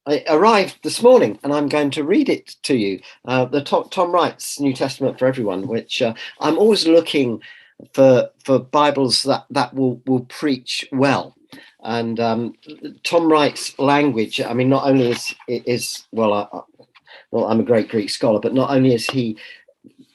it arrived this morning, and I'm going to read it to you. The Tom Wright's New Testament for Everyone, which I'm always looking for Bibles that will preach well. And Tom Wright's language, I mean, not only is well, I'm a great Greek scholar, but not only is he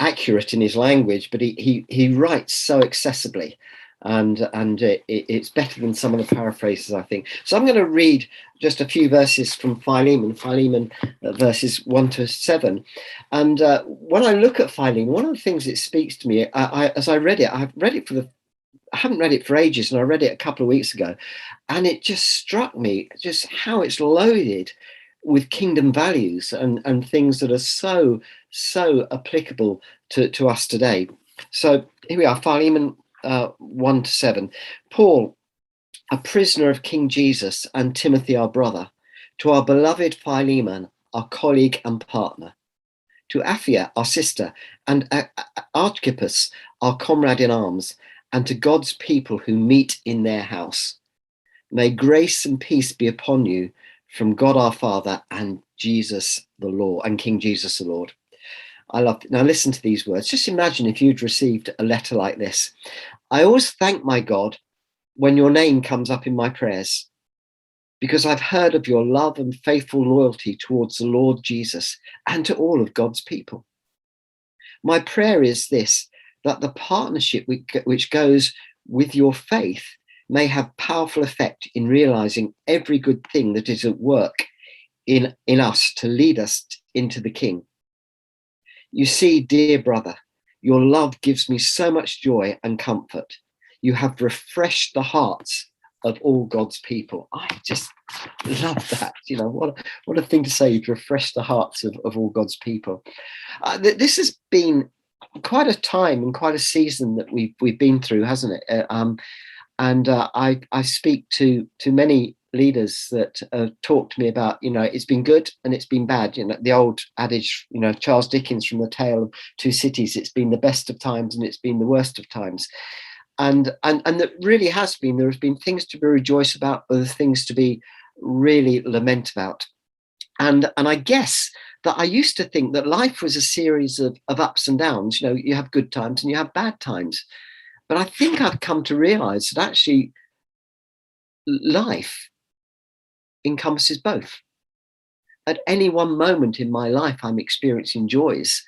accurate in his language, but he writes so accessibly, and it's better than some of the paraphrases, I think. So I'm going to read just a few verses from Philemon, verses 1 to 7. And when I look at Philemon, one of the things it speaks to me, as I read it, I haven't read it for ages, and I read it a couple of weeks ago, and it just struck me just how it's loaded with kingdom values and things that are so applicable to us today. So here we are, Philemon 1 to 7. Paul, a prisoner of King Jesus, and Timothy, our brother, to our beloved Philemon, our colleague and partner, to Aphia, our sister, and Archippus, our comrade in arms, and to God's people who meet in their house. May grace and peace be upon you from God our Father and Jesus the Lord, and King Jesus the Lord. I love it. Now listen to these words. Just imagine if you'd received a letter like this. I always thank my God when your name comes up in my prayers, because I've heard of your love and faithful loyalty towards the Lord Jesus and to all of God's people. My prayer is this, that the partnership which goes with your faith may have powerful effect in realizing every good thing that is at work in us to lead us into the King. You see, dear brother, your love gives me so much joy and comfort. You have refreshed the hearts of all God's people. I just love that. You know, what a thing to say, to refresh the hearts of all God's people. This has been quite a time and quite a season that we've been through, hasn't it? I speak to many leaders that talk to me about, you know, it's been good and it's been bad. You know, the old adage, you know, Charles Dickens from The Tale of Two Cities, it's been the best of times and it's been the worst of times. And that really has been, there has been things to be rejoiced about, but things to be really lament about. And I guess that I used to think that life was a series of ups and downs. You know, you have good times and you have bad times. But I think I've come to realize that actually life encompasses both. At any one moment in my life, I'm experiencing joys,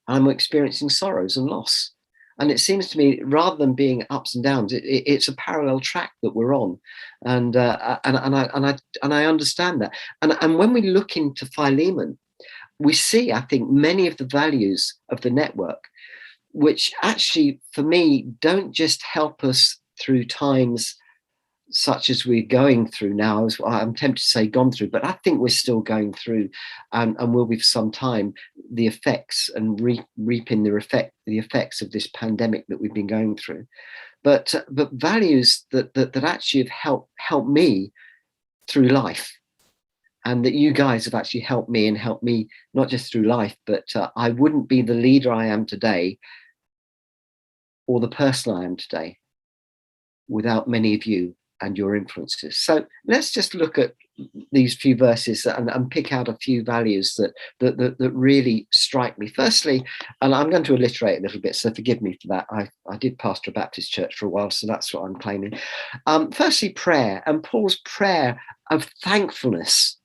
I'm experiencing sorrows and loss. And it seems to me, rather than being ups and downs, it's a parallel track that we're on, and I understand that. And when we look into Philemon, we see, I think, many of the values of the network, which actually, for me, don't just help us through times such as we're going through now. I'm tempted to say gone through, but I think we're still going through, and will be for some time, the effects and reaping the effects of this pandemic that we've been going through. But values that actually have helped me through life, and that you guys have actually helped me, and helped me not just through life, but I wouldn't be the leader I am today, or the person I am today, without many of you and your influences. So let's just look at these few verses and pick out a few values that really strike me. Firstly, and I'm going to alliterate a little bit, so forgive me for that. I did pastor a Baptist church for a while, so that's what I'm claiming. Firstly, prayer, and Paul's prayer of thankfulness,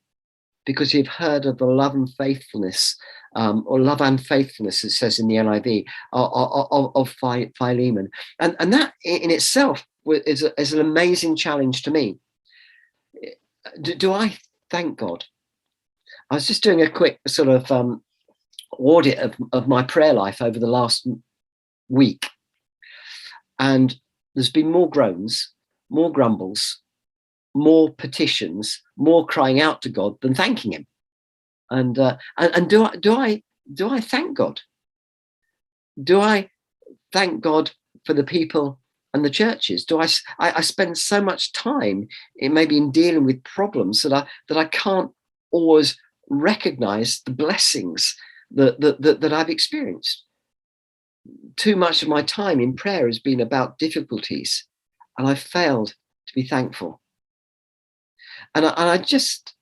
because you've heard of the love and faithfulness, or love and faithfulness, it says in the NIV, of Philemon. And that in itself is an amazing challenge to me. Do I thank God? I was just doing a quick sort of audit of my prayer life over the last week. And there's been more groans, more grumbles, more petitions, more crying out to God than thanking him. And do I thank God? Do I thank God for the people and the churches? Do I spend so much time in maybe in dealing with problems that I can't always recognize the blessings that I've experienced? Too much of my time in prayer has been about difficulties, and I've failed to be thankful. And I just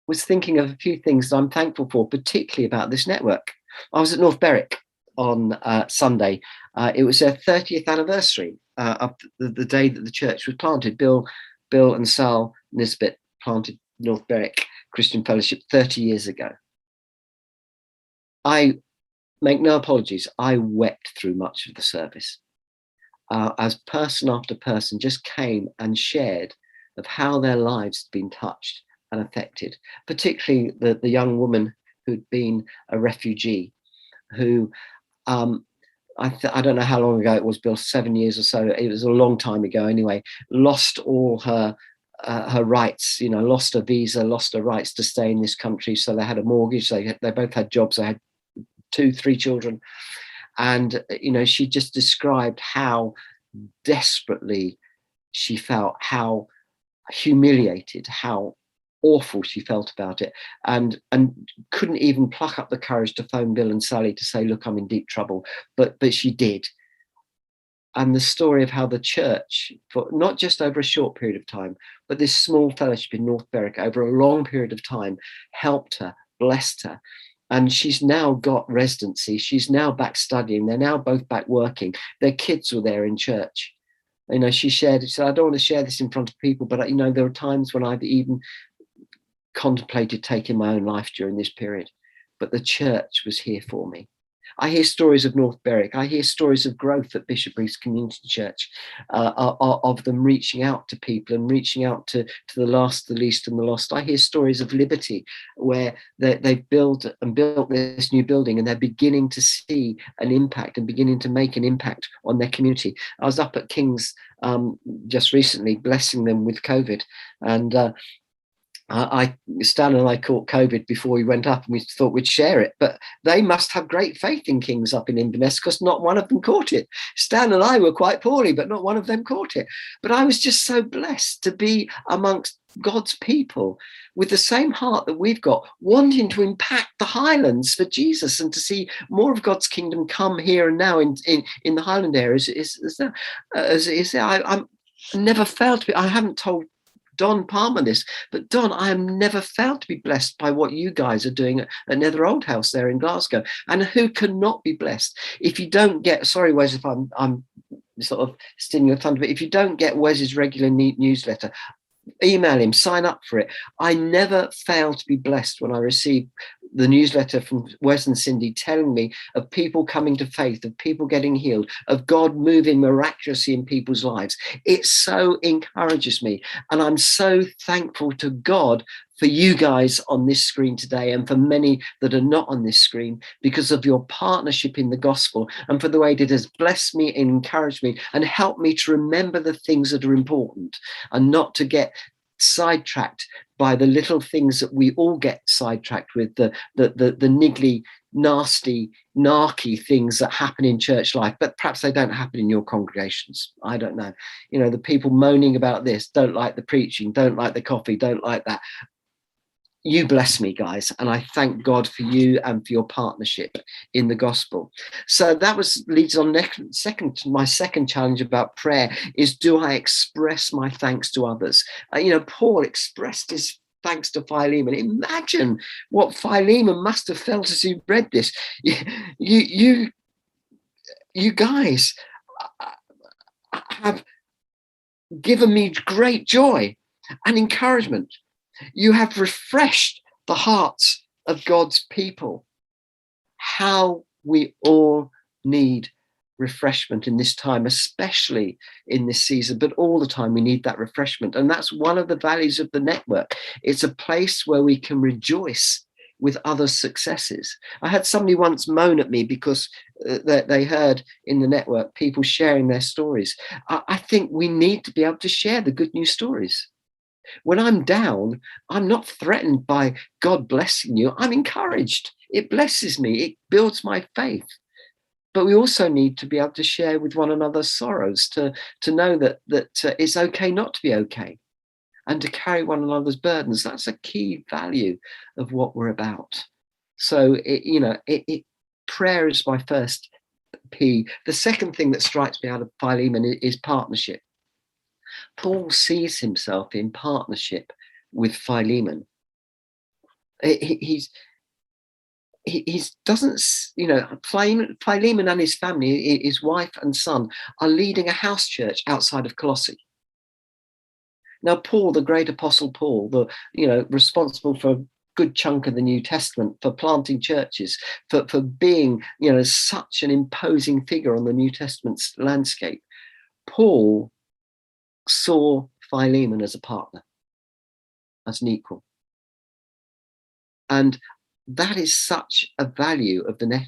was thinking of a few things that I'm thankful for, particularly about this network. I was at North Berwick on Sunday. It was their 30th anniversary of the day that the church was planted. Bill and Sal Nisbet planted North Berwick Christian Fellowship 30 years ago. I make no apologies. I wept through much of the service as person after person just came and shared of how their lives had been touched and affected, particularly the young woman who'd been a refugee, who I don't know how long ago it was, Bill, 7 years or so. It was a long time ago anyway. Lost all her rights, lost her visa, lost her rights to stay in this country. So they had a mortgage. They both had jobs. They had 2-3 children. And, she just described how desperately she felt, how humiliated, how awful she felt about it, and couldn't even pluck up the courage to phone Bill and Sally to say, look, I'm in deep trouble. But she did. And the story of how the church, for not just over a short period of time, but this small fellowship in North Berwick over a long period of time, helped her, blessed her. And she's now got residency. She's now back studying. They're now both back working. Their kids were there in church. She said, I don't want to share this in front of people, but there are times when I've even contemplated taking my own life during this period, but the church was here for me. I hear stories of North Berwick. I hear stories of growth at Bishop Rees Community Church, of them reaching out to people and reaching out to the last, the least, and the lost. I hear stories of Liberty, where they've built this new building and they're beginning to see an impact and beginning to make an impact on their community. I was up at King's just recently, blessing them with COVID, and Stan and I caught COVID before we went up, and we thought we'd share it. But they must have great faith in Kings up in Inverness, because not one of them caught it. Stan and I were quite poorly, but not one of them caught it. But I was just so blessed to be amongst God's people with the same heart that we've got, wanting to impact the Highlands for Jesus and to see more of God's kingdom come here and now in the Highland areas. I'm never failed to be. I haven't told Don Palmer this, but Don, I am never failed to be blessed by what you guys are doing at Nether Old House there in Glasgow. And who cannot be blessed if you don't get, sorry Wes if I'm sort of stealing your thunder, but if you don't get Wes's regular newsletter, email him, sign up for it. I never fail to be blessed when I receive the newsletter from Wes and Cindy telling me of people coming to faith, of people getting healed, of God moving miraculously in people's lives. It so encourages me. And I'm so thankful to God for you guys on this screen today, and for many that are not on this screen, because of your partnership in the gospel, and for the way it has blessed me and encouraged me and helped me to remember the things that are important and not to get sidetracked by the little things that we all get sidetracked with, the niggly, nasty, narky things that happen in church life, but perhaps they don't happen in your congregations. I don't know. The people moaning about this, don't like the preaching, don't like the coffee, don't like that. You bless me, guys, and I thank God for you and for your partnership in the gospel. So that leads on my second challenge about prayer is, do I express my thanks to others? Paul expressed his thanks to Philemon. Imagine what Philemon must have felt as he read this. You guys have given me great joy and encouragement. You have refreshed the hearts of God's people. How we all need refreshment in this time, especially in this season, but all the time we need that refreshment. And that's one of the values of the network. It's a place where we can rejoice with others' successes. I had somebody once moan at me because they heard in the network people sharing their stories. I think we need to be able to share the good news stories. When I'm down, I'm not threatened by God blessing you. I'm encouraged. It blesses me. It builds my faith. But we also need to be able to share with one another's sorrows, to know that it's okay not to be okay, and to carry one another's burdens. That's a key value of what we're about. So, prayer is my first P. The second thing that strikes me out of Philemon is partnership. Paul sees himself in partnership with Philemon. He doesn't, Philemon and his family, his wife and son, are leading a house church outside of Colossae. Now, Paul, the great apostle Paul, responsible for a good chunk of the New Testament, for planting churches, for being, such an imposing figure on the New Testament's landscape, Paul saw Philemon as a partner, as an equal. And that is such a value of the net.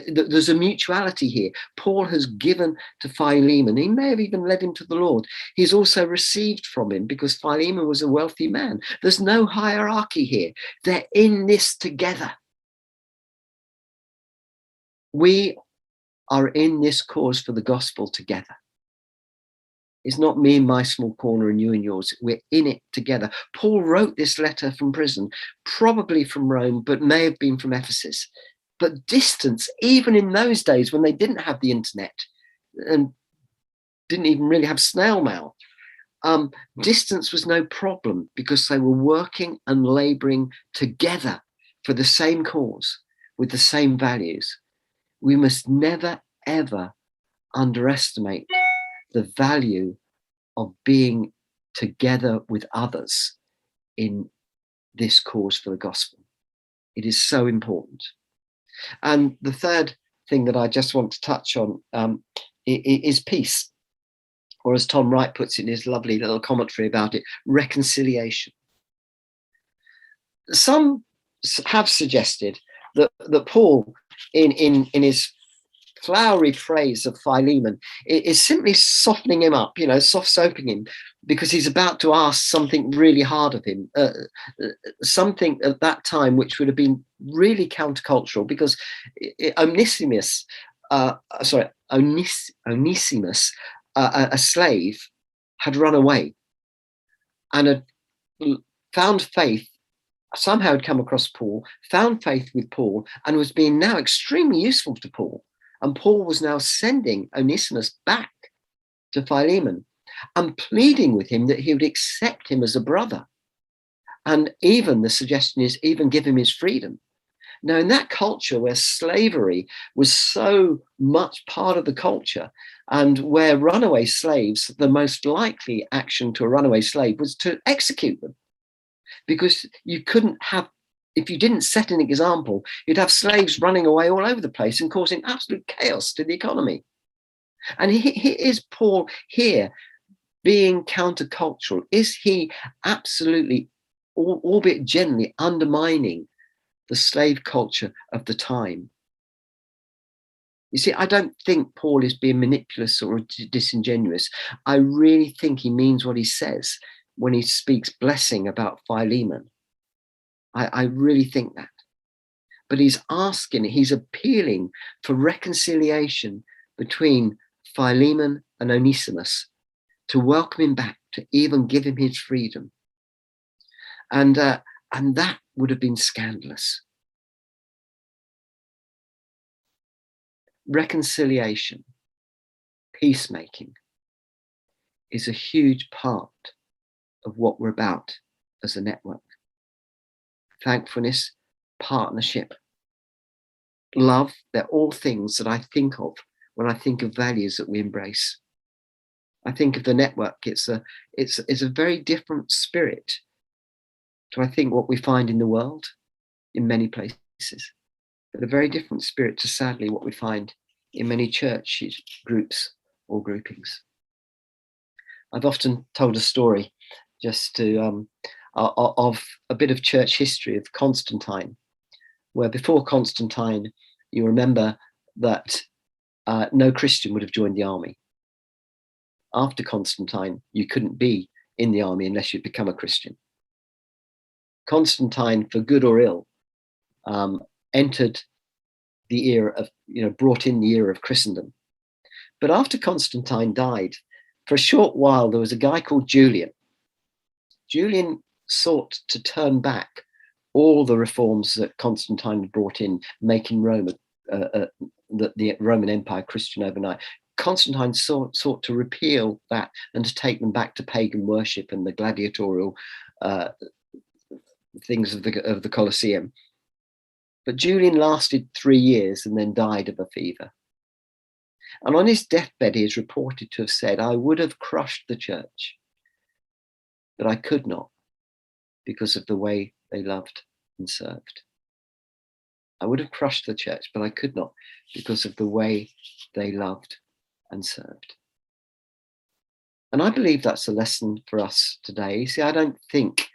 There's a mutuality here. Paul has given to Philemon. He may have even led him to the Lord. He's also received from him, because Philemon was a wealthy man. There's no hierarchy here. They're in this together. We are in this cause for the gospel together. It's not me in my small corner and you in yours. We're in it together. Paul wrote this letter from prison, probably from Rome, but may have been from Ephesus. But distance, even in those days when they didn't have the internet and didn't even really have snail mail, distance was no problem, because they were working and laboring together for the same cause with the same values. We must never, ever underestimate the value of being together with others in this cause for the gospel. It is so important. And the third thing that I just want to touch on is peace, or as Tom Wright puts it in his lovely little commentary about it, reconciliation. Some have suggested that Paul, in his flowery praise of Philemon, is simply softening him up, soft-soaping him, because he's about to ask something really hard of him, something at that time which would have been really countercultural, because Onesimus, a slave, had run away and had found faith. Somehow had come across Paul, found faith with Paul, and was being now extremely useful to Paul. And Paul was now sending Onesimus back to Philemon and pleading with him that he would accept him as a brother. And even the suggestion is even give him his freedom. Now, in that culture where slavery was so much part of the culture, and where runaway slaves, the most likely action to a runaway slave was to execute them, because you couldn't have, if you didn't set an example, you'd have slaves running away all over the place and causing absolute chaos to the economy. And here is Paul here being countercultural. Is he absolutely, albeit gently, undermining the slave culture of the time? You see, I don't think Paul is being manipulous or disingenuous. I really think he means what he says when he speaks blessing about Philemon. I really think that. But he's appealing for reconciliation between Philemon and Onesimus, to welcome him back, to even give him his freedom. And that would have been scandalous. Reconciliation, peacemaking, is a huge part of what we're about as a network. Thankfulness, partnership, love, they're all things that I think of when I think of values that we embrace. I think of the network, it's a very different spirit to, I think, what we find in the world in many places, but a very different spirit to, sadly, what we find in many church groups or groupings. I've often told a story just to of a bit of church history of Constantine, where before Constantine, you remember that no Christian would have joined the army. After Constantine, you couldn't be in the army unless you'd become a Christian. Constantine, for good or ill, entered the era of, brought in the era of Christendom. But after Constantine died, for a short while, there was a guy called Julian. Julian sought to turn back all the reforms that Constantine had brought in, making Rome, the Roman Empire, Christian overnight. Constantine sought to repeal that and to take them back to pagan worship and the gladiatorial things of the Colosseum. But Julian lasted 3 years and then died of a fever. And on his deathbed, he is reported to have said, "I would have crushed the church, but I could not because of the way they loved and served." I would have crushed the church, but I could not because of the way they loved and served. And I believe that's a lesson for us today. You see, I don't think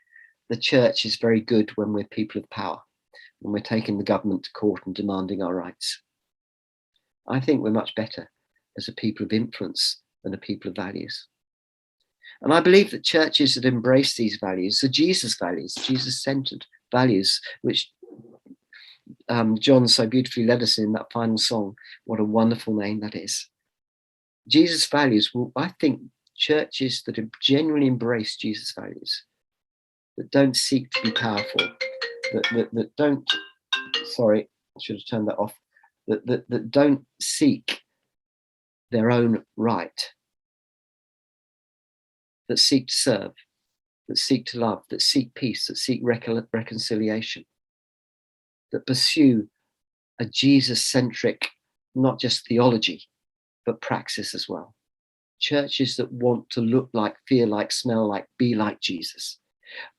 the church is very good when we're people of power, when we're taking the government to court and demanding our rights. I think we're much better as a people of influence than a people of values. And I believe that churches that embrace these values, the Jesus values, Jesus-centered values, which John so beautifully led us in that final song, what a wonderful name that is. Jesus values, well, I think churches that have genuinely embraced Jesus values, that don't seek to be powerful, that don't, sorry, I should have turned that off, that don't seek their own right, that seek to serve, that seek to love, that seek peace, that seek reconciliation, that pursue a Jesus-centric, not just theology, but praxis as well. Churches that want to look like, feel like, smell like, be like Jesus.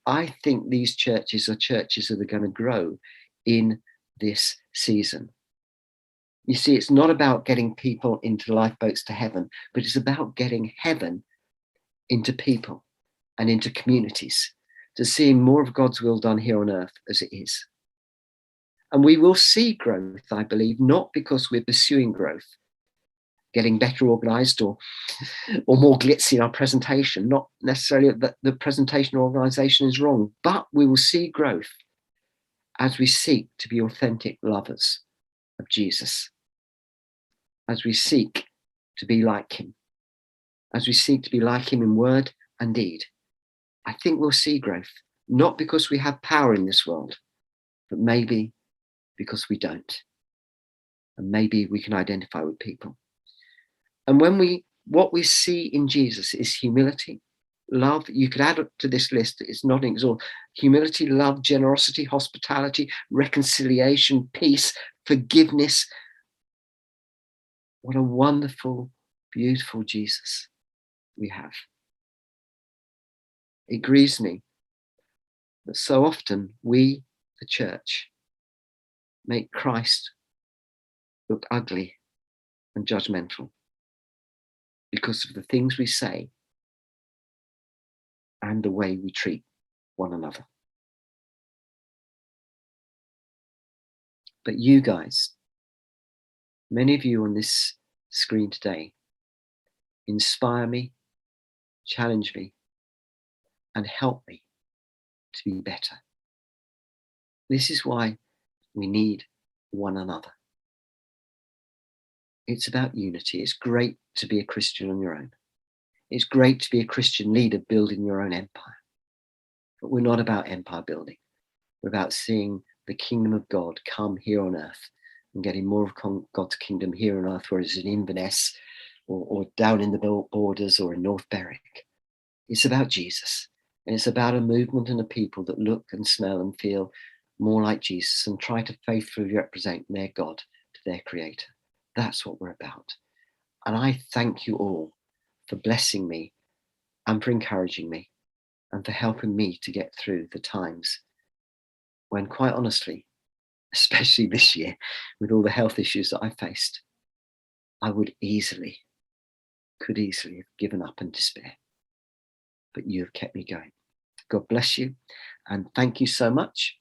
I think these churches are churches that are going to grow in this season. You see, it's not about getting people into lifeboats to heaven, but it's about getting heaven into people and into communities, to seeing more of God's will done here on earth as it is. And we will see growth, I believe, not because we're pursuing growth, getting better organized or more glitzy in our presentation, not necessarily that the presentation or organization is wrong, but we will see growth as we seek to be authentic lovers of Jesus, as we seek to be like him, as we seek to be like him in word and deed. I think we'll see growth, not because we have power in this world, but maybe because we don't. And maybe we can identify with people. And what we see in Jesus is humility, love. You could add to this list, it's not exhaustive. Humility, love, generosity, hospitality, reconciliation, peace, forgiveness. What a wonderful, beautiful Jesus we have. It grieves me that so often we, the church, make Christ look ugly and judgmental because of the things we say and the way we treat one another. But you guys, many of you on this screen today, inspire me, challenge me, and help me to be better. This is why we need one another. It's about unity. It's great to be a Christian on your own. It's great to be a Christian leader building your own empire. But we're not about empire building. We're about seeing the kingdom of God come here on earth and getting more of God's kingdom here on earth, whether it's in Inverness or down in the borders or in North Berwick. It's about Jesus. And it's about a movement and a people that look and smell and feel more like Jesus and try to faithfully represent their God to their creator. That's what we're about. And I thank you all for blessing me and for encouraging me and for helping me to get through the times when, quite honestly, especially this year, with all the health issues that I faced, I could easily have given up and despair. But you have kept me going. God bless you. And thank you so much.